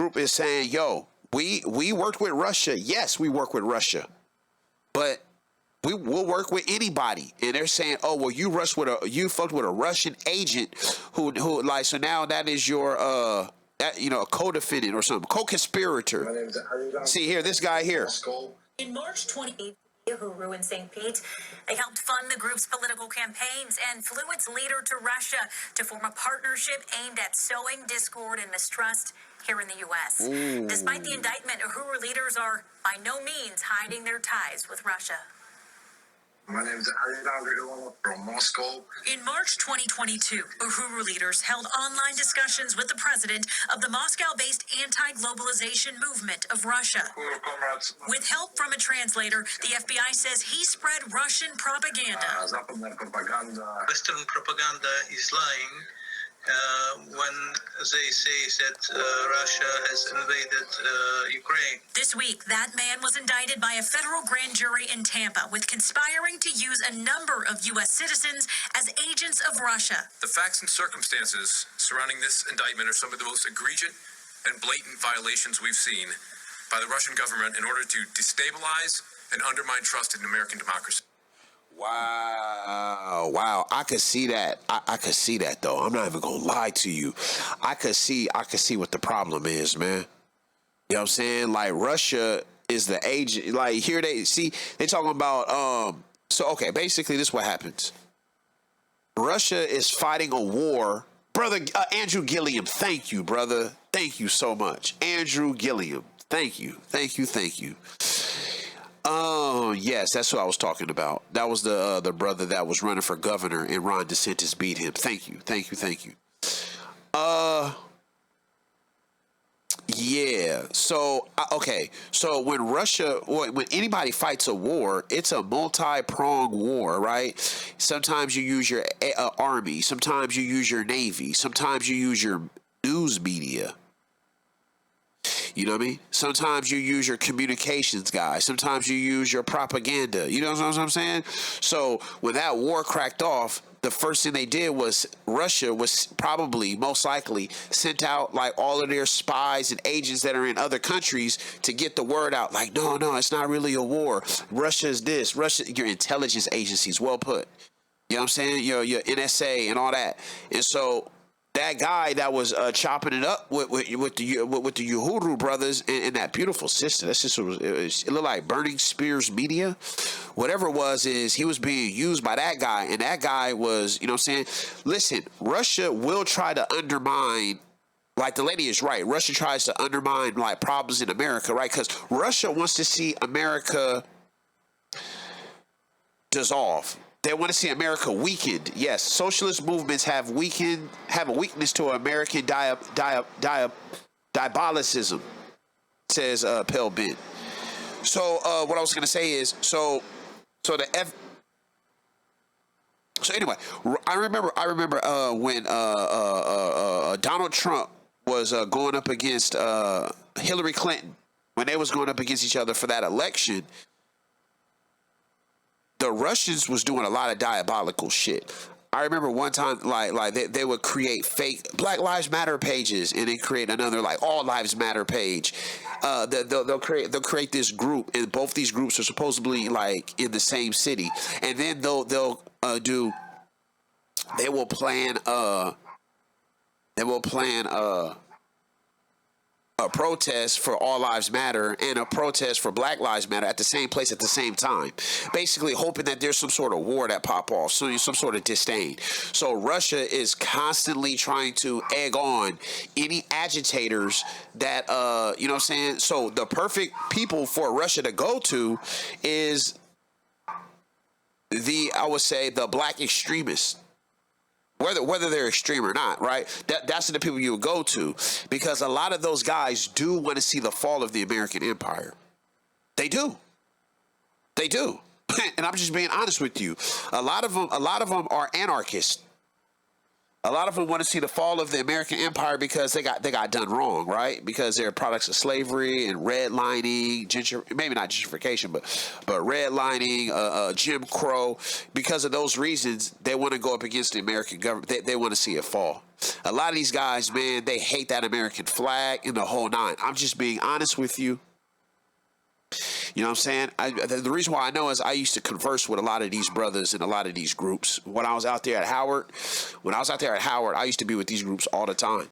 group is saying, yo, we worked with Russia. Yes, we work with Russia, but we'll work with anybody. And they're saying, oh, well, you fucked with a Russian agent who like, so now that is your a co-defendant or something, co-conspirator. My name is Ali Salaam. See here, this guy here. In March 28th, Uhuru in St. Pete, they helped fund the group's political campaigns and flew its leader to Russia to form a partnership aimed at sowing discord and mistrust here in the U.S. Ooh. Despite the indictment, Uhuru leaders are by no means hiding their ties with Russia. My name is Ali Salaam from Moscow. In March 2022, Uhuru leaders held online discussions with the president of the Moscow-based anti-globalization movement of Russia. With help from a translator, the FBI says he spread Russian propaganda. Western propaganda is lying when they say that Russia has invaded Ukraine. This week, that man was indicted by a federal grand jury in Tampa with conspiring to use a number of U.S. citizens as agents of Russia. The facts and circumstances surrounding this indictment are some of the most egregious and blatant violations we've seen by the Russian government in order to destabilize and undermine trust in American democracy. Wow. I could see that. I could see that though. I'm not even gonna lie to you. I could see what the problem is, man. You know what I'm saying? Like, Russia is the agent. Like, here they talking about so okay, basically this is what happens. Russia is fighting a war. Brother Andrew Gilliam, thank you, brother. Thank you so much. Andrew Gilliam. Thank you. Oh, yes, that's what I was talking about. That was the brother that was running for governor and Ron DeSantis beat him. Thank you. Yeah. So, okay. So when anybody fights a war, it's a multi-pronged war, right? Sometimes you use your army. Sometimes you use your navy. Sometimes you use your news media. You know what I mean? Sometimes you use your communications guy. Sometimes you use your propaganda. You know what I'm saying? So when that war cracked off, the first thing they did was Russia was probably most likely sent out like all of their spies and agents that are in other countries to get the word out. Like, no, it's not really a war. Russia is this. Your intelligence agencies, well put. You know what I'm saying? Your NSA and all that. And so that guy that was chopping it up with the Uhuru brothers and that beautiful sister, that sister it looked like Burning Spears Media, whatever it was, is he was being used by that guy, and that guy was, you know what I'm saying? Listen, Russia will try to undermine. Like, the lady is right. Russia tries to undermine like problems in America, right? Because Russia wants to see America dissolve. They want to see America weakened. Yes, socialist movements have a weakness to American diabolicism, says Pale Ben. So what I was going to say is, so anyway, I remember when Donald Trump was going up against Hillary Clinton, when they was going up against each other for that election. The Russians was doing a lot of diabolical shit. I remember one time, like they would create fake Black Lives Matter pages, and then create another like All Lives Matter page. They'll create this group, and both these groups are supposedly like in the same city, and then they will plan a protest for All Lives Matter and a protest for Black Lives Matter at the same place at the same time, basically hoping that there's some sort of war that pop off, so some sort of disdain. So Russia is constantly trying to egg on any agitators that you know what I'm saying. So the perfect people for Russia to go to is I would say the black extremists. Whether they're extreme or not, right? That's the people you would go to, because a lot of those guys do want to see the fall of the American empire. They do. And I'm just being honest with you. A lot of them are anarchists. A lot of them want to see the fall of the American empire because they got done wrong, right? Because they're products of slavery and redlining, maybe not gentrification, but redlining, Jim Crow. Because of those reasons, they want to go up against the American government. They want to see it fall. A lot of these guys, man, they hate that American flag and the whole nine. I'm just being honest with you. You know what I'm saying? The reason why I know is I used to converse with a lot of these brothers and a lot of these groups. When I was out there at Howard, I used to be with these groups all the time.